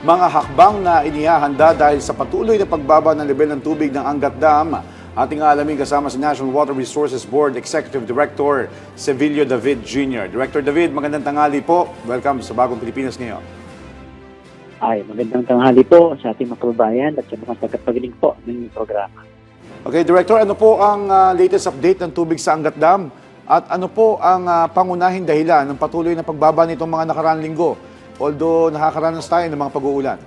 mga hakbang na inihahanda dahil sa patuloy na pagbaba ng level ng tubig ng Angat Dam. Ating alamin kasama si National Water Resources Board Executive Director Sevilio David Jr. Director David, magandang tanghali po. Welcome sa Bagong Pilipinas ngayon. Ay, magandang tanghali po sa ating mga kababayan at sa mga tagapagiling po ng programa. Okay, Director, ano po ang latest update ng tubig sa Angat Dam? At ano po ang pangunahing dahilan ng patuloy na pagbaba nitong mga nakaraang linggo? Although nakakaranas tayo ng mga pag-uulan.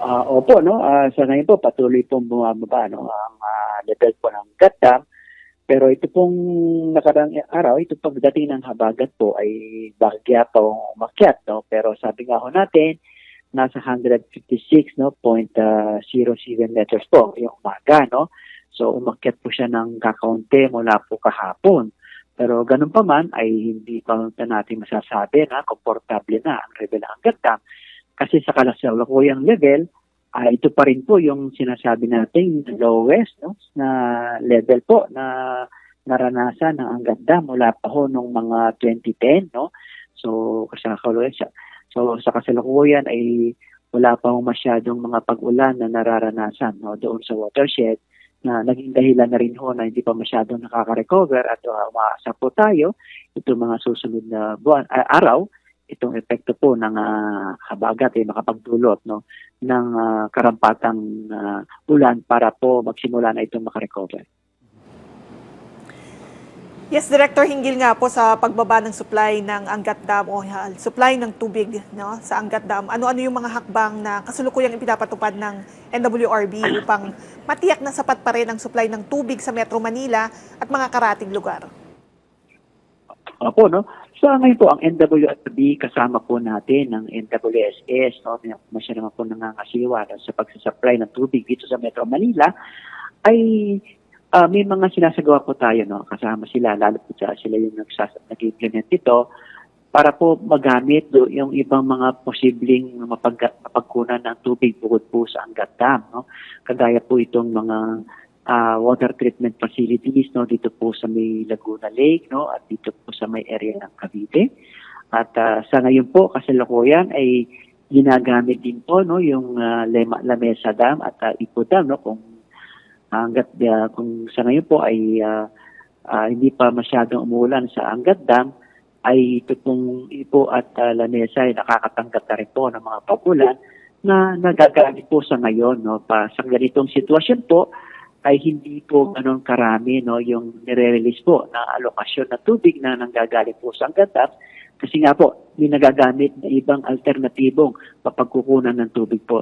Opo, no? Sa ngayon po, patuloy pong bumababa ang level po ng Angat Dam. Pero ito pong nakarang araw, ito pagdating ng habagat po ay bahagya pa umakyat. No? Pero sabi nga ho natin, nasa 156.07 meters po yung umaga. No? So umakyat po siya ng kakaunti mula po kahapon. Pero ganun pa man ay hindi pa natin masasabi na komportable na ang level ng Angat Dam. Kasi sa kasalukuyang level, ito pa rin po yung sinasabi natin lowest na level po na naranasan ng Angat Dam mula pa ho nung mga 2010. No? So sa kasalukuyan ay wala pa ho masyadong mga pag-ulan na nararanasan doon sa watershed, na naging dahilan na rin ho na hindi pa masyadong nakaka-recover at umaasa po tayo itong mga susunod na araw, itong epekto po ng habagat ay makapagdulot ng karampatang ulan para po magsimula na itong makarecover. Yes, Director, hinggil nga po sa pagbaba ng supply ng Angat Dam o supply ng tubig sa Angat Dam. Ano-ano yung mga hakbang na kasulukuyang ipinapatupad ng NWRB upang matiyak na sapat pa rin ang supply ng tubig sa Metro Manila at mga karating lugar? Opo, no? So ngayon po, ang NWRB kasama po natin ng NWSS, masya naman po nangangasiwa sa pagsusupply ng tubig dito sa Metro Manila, ay may mga sinasagawa po tayo, kasama sila, lalo po sila yung nag-implement ito para po magamit yung ibang mga posibleng mapagkunan ng tubig bukod po sa Angat Dam. No? Kagaya po itong mga water treatment facilities dito po sa may Laguna Lake at dito po sa may area ng Cavite. At sa ngayon po, kasalukuyan ay ginagamit din po yung Lamesa Dam at Ipo Dam kung sa ngayon po ay hindi pa masyadong umulan sa Angat Dam, ay ito pong Ipo at Lamesa ay nakakatanggap na rin po ng mga pag-ulan na nagagamit po sa ngayon. Sa ganitong sitwasyon po ay hindi po ganun karami yung nire-release po na alokasyon na tubig na nanggagaling po sa Angat Dam, kasi nga po may nagagamit na ibang alternatibong papagkukunan ng tubig po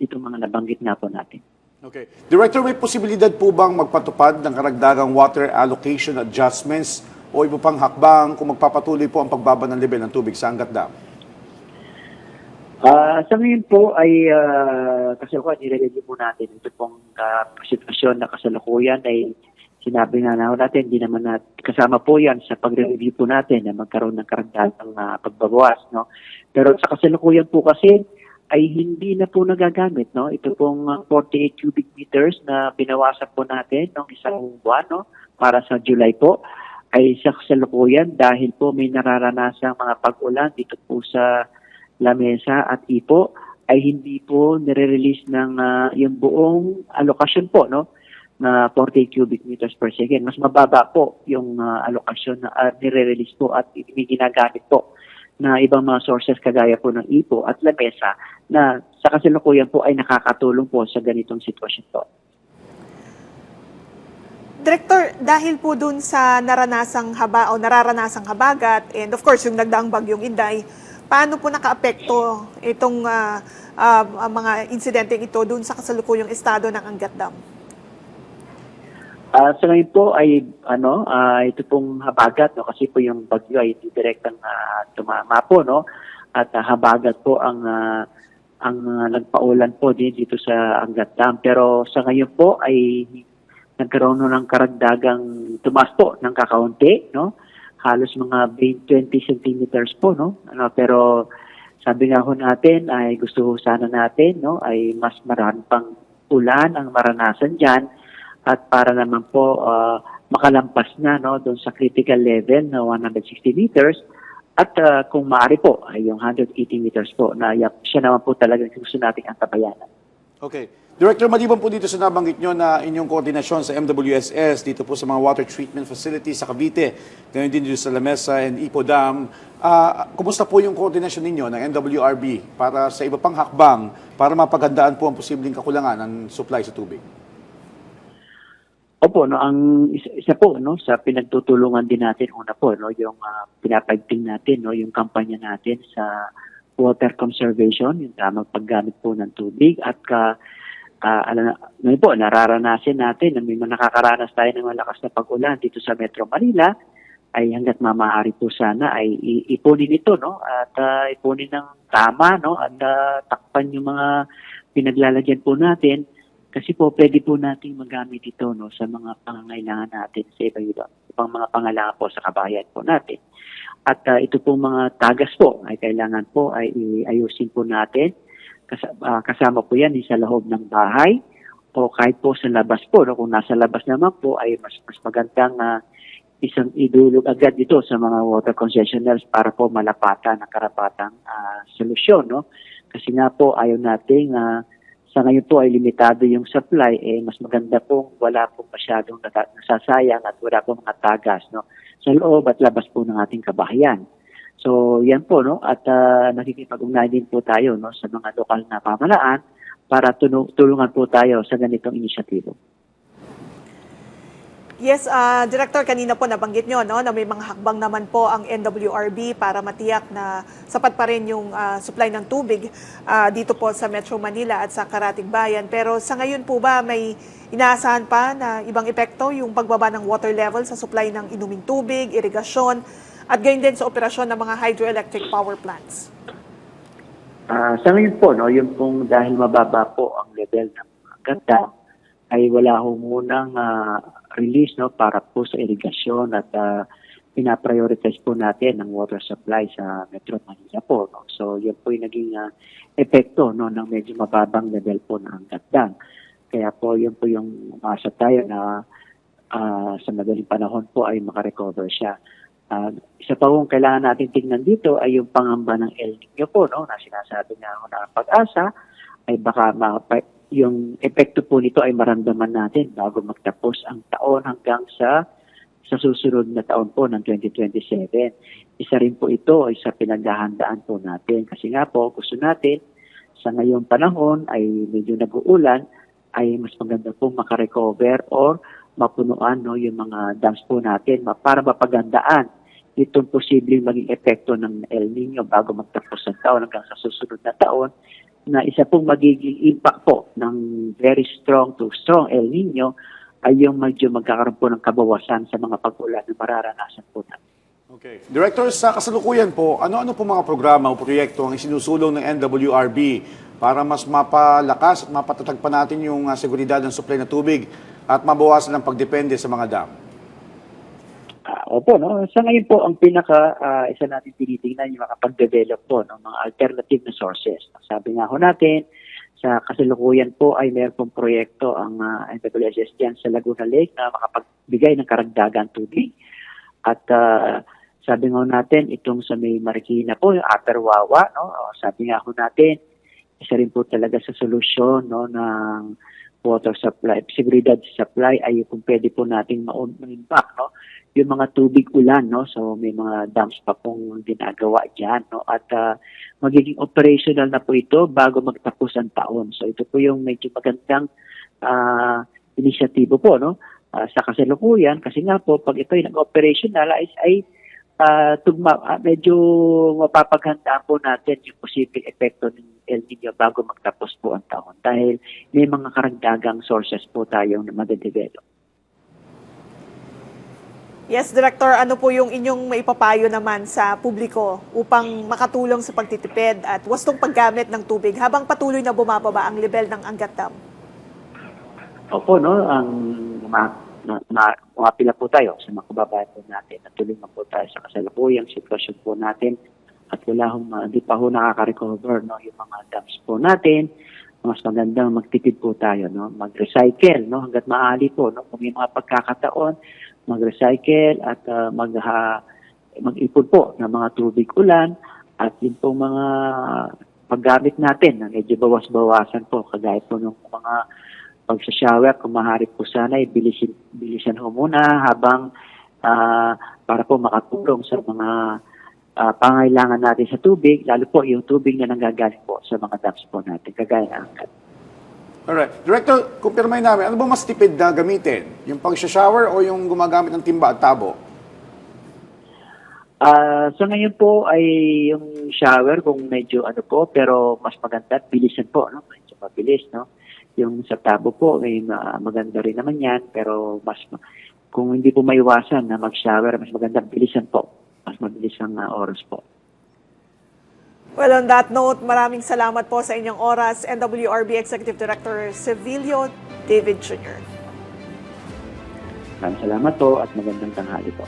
itong mga nabanggit nga po natin. Okay. Director, may posibilidad po bang magpatupad ng karagdagang water allocation adjustments o iba pang hakbang kung magpapatuloy po ang pagbaba ng level ng tubig sa Angat Dam? Sa ngayon po ay kasalukuyan, nire-review po natin ito pong sitwasyon na kasalukuyan ay sinabi na natin, hindi naman kasama po yan sa pag-review po natin na magkaroon ng karagdagang pagbabawas. No? Pero sa kasalukuyan po kasi, ay hindi na po nagagamit. Ito pong 48 cubic meters na binawasan po natin ng isang buwan para sa July po ay sa kasalukuyan dahil po may nararanasang mga pag-ulan dito po sa Lamesa at Ipo ay hindi po nire-release ng yung buong alokasyon po na 48 cubic meters per second. Mas mababa po yung alokasyon na nire-release po at may ginagamit po na ibang mga sources kagaya po ng Ipo at Lamesa na sa kasalukuyan po ay nakakatulong po sa ganitong sitwasyon po. Director, dahil po dun sa nararanasang habagat and of course yung nagdaang bagyong Inday, paano po nakaapekto itong mga insidente ito dun sa kasalukuyang estado ng Angat Dam? Sa ngayon po ay ito pong habagat kasi po yung bagyo ay direktang tumama po at habagat po ang nagpaulan po dito sa Angat Dam. Pero sa ngayon po ay nagkaroon ng karagdagang tumaas po ng kakaunti, halos mga 20 centimeters po, pero sabi nga ho natin ay gusto sana natin ay mas marami pang ulan ang maranasan diyan. At para naman po makalampas na doon sa critical level na 160 meters, At kung maaari po, ay yung 180 meters po, na siya naman po talagang gusto nating antabayanan. Okay. Director, maliban po dito sa nabanggit nyo na inyong koordinasyon sa MWSS, dito po sa mga water treatment facilities sa Cavite, ganyan din dito sa Lamesa and Ipo Dam, kumusta po yung koordinasyon ninyo ng NWRB para sa iba pang hakbang para mapaghandaan po ang posibleng kakulangan ng supply sa tubig? Opo, no, ang isa po no sa pinagtutulungan din natin una po no yung pinapaigting natin no yung kampanya natin sa water conservation, yung tamang paggamit po ng tubig at ngayon po nararanasan natin na may nakakaranas tayo ng malakas na pag-ulan dito sa Metro Manila ay hangga't maaari po sana ay ipunin ito no at ipunin ng tama no at takpan yung mga pinaglalagyan po natin. Kasi po, pwede po nating magamit ito no, sa mga pangangailangan natin sa ibang mga pangailangan po sa kabayan po natin. At ito po mga tagas po ay kailangan po ay ayusin po natin. Kasama po yan sa loob ng bahay o kahit po sa labas po. No, kung nasa labas naman po ay mas magandang isang idulog agad dito sa mga water concessionaires para po malapatan ang karapatang solusyon. No? Kasi nga po ayaw nating sa ngayon po ay limitado yung supply, mas maganda pong wala pong masyadong nasasayang at wala pong mga tagas no, sa loob at labas po ng ating kabahayan. So yan po, no, at nakikipag-ugnayan din po tayo no, sa mga lokal na pamahalaan para tulungan po tayo sa ganitong inisyatibo. Yes, Director, kanina po nabanggit nyo no, na may mga hakbang naman po ang NWRB para matiyak na sapat pa rin yung supply ng tubig dito po sa Metro Manila at sa Karatig Bayan. Pero sa ngayon po ba may inaasahan pa na ibang epekto yung pagbaba ng water level sa supply ng inuming tubig, irigasyon, at gayon din sa operasyon ng mga hydroelectric power plants? Sa ngayon po, no, yung pong dahil mababa po ang level ng ganda, ay wala ho munang release no para po sa irigasyon at pinaprioritize po natin ang water supply sa Metro Manila po. No? So yan po yung naging epekto no, ng medyo mababang level po ng ganda. Kaya po yun po yung umasa tayo na sa madaling panahon po ay makarecover siya. Isa pa kung kailangan natin tingnan dito ay yung pangamba ng El Niño po no, na sinasabi nga ako na pag-asa ay baka yung epekto po nito ay maramdaman natin bago magtapos ang taon hanggang sa susunod na taon po ng 2027. Isa rin po ito ay sa pinaghahandaan po natin. Kasi nga po, gusto natin sa ngayong panahon ay medyo nag-uulan, ay mas maganda po makarecover or mapunuan no, yung mga dams po natin para mapagandaan itong posibleng maging epekto ng El Niño bago magtapos ang taon hanggang sa susunod na taon, na isa pong magiging impact po ng very strong to strong El Niño ay yung medyo magkakaroon po ng kabawasan sa mga pag-ulan na mararanasan po natin. Okay. Director, sa kasalukuyan po, ano-ano po mga programa o proyekto ang isinusulong ng NWRB para mas mapalakas at mapatatag pa natin yung seguridad ng supply ng tubig at mabawasan ang pagdepende sa mga dam? Opo, no? Sa ngayon po, ang isa natin tinitingnan yung makapag-develop po ng mga alternative na sources. Sabi nga ho natin, sa kasalukuyan po ay mayroon pong proyekto ang NWSS dyan sa Laguna Lake na makapagbigay ng karagdagan tubig. At sabi nga ho natin, itong sa may Marikina po, yung Upper Wawa, no? Sabi nga ho natin, isa rin po talaga sa solusyon no, ng water supply, seguridad supply ay kung pwede po nating ma-impact, no? Yung mga tubig ulan, no? So may mga dams pa pong ginagawa diyan, no? At magiging operational na po ito bago magtapos ang taon. So ito po yung medyo magandang inisyatibo po, no? Sa kasalukuyan kasi nga po pag ito ay nag-operational ay medyo mapapaghandaan po natin yung posibleng epekto ng El Niño bago magtapos po ang taon dahil may mga karagdagang sources po tayong made-develop. Yes, Director, ano po yung inyong maipapayo naman sa publiko upang makatulong sa pagtitipid at wastong paggamit ng tubig habang patuloy na bumababa ang level ng Angat Dam? Opo, no, ang umapila po tayo sa mga kababayan po natin at tulungan po tayo sa kasalukuyang sitwasyon po natin at di pa ho nakaka-recover no, yung mga dams po natin. Mas magandang magtipid po tayo, no, mag-recycle no, hangga't maaari po. No, kung may mga pagkakataon, mag-recycle at mag-ipon po ng mga tubig ulan at yun po mga paggamit natin na medyo bawas-bawasan po kagaya po ng mga pag-shower, kung maaari po sana bilisan ho muna habang para po makatulong sa mga pangailangan natin sa tubig, lalo po yung tubig na nanggagaling po sa mga dams po natin, kagaya ng angkat. Alright. Director, kumpirmay namin, ano ba mas tipid na gamitin? Yung pag-shower o yung gumagamit ng timba at tabo? So ngayon po ay yung shower kung medyo ano po, pero mas maganda at bilisan po, no? Medyo mabilis, no? Yung sa tabo po, ay maganda rin naman yan, pero kung hindi po maiwasan na mag-shower, mas maganda bilisan po. Mas mabilis ang oras po. Well, on that note, maraming salamat po sa inyong oras, NWRB Executive Director Sevilio David Jr. Maraming salamat po at magandang tanghali po.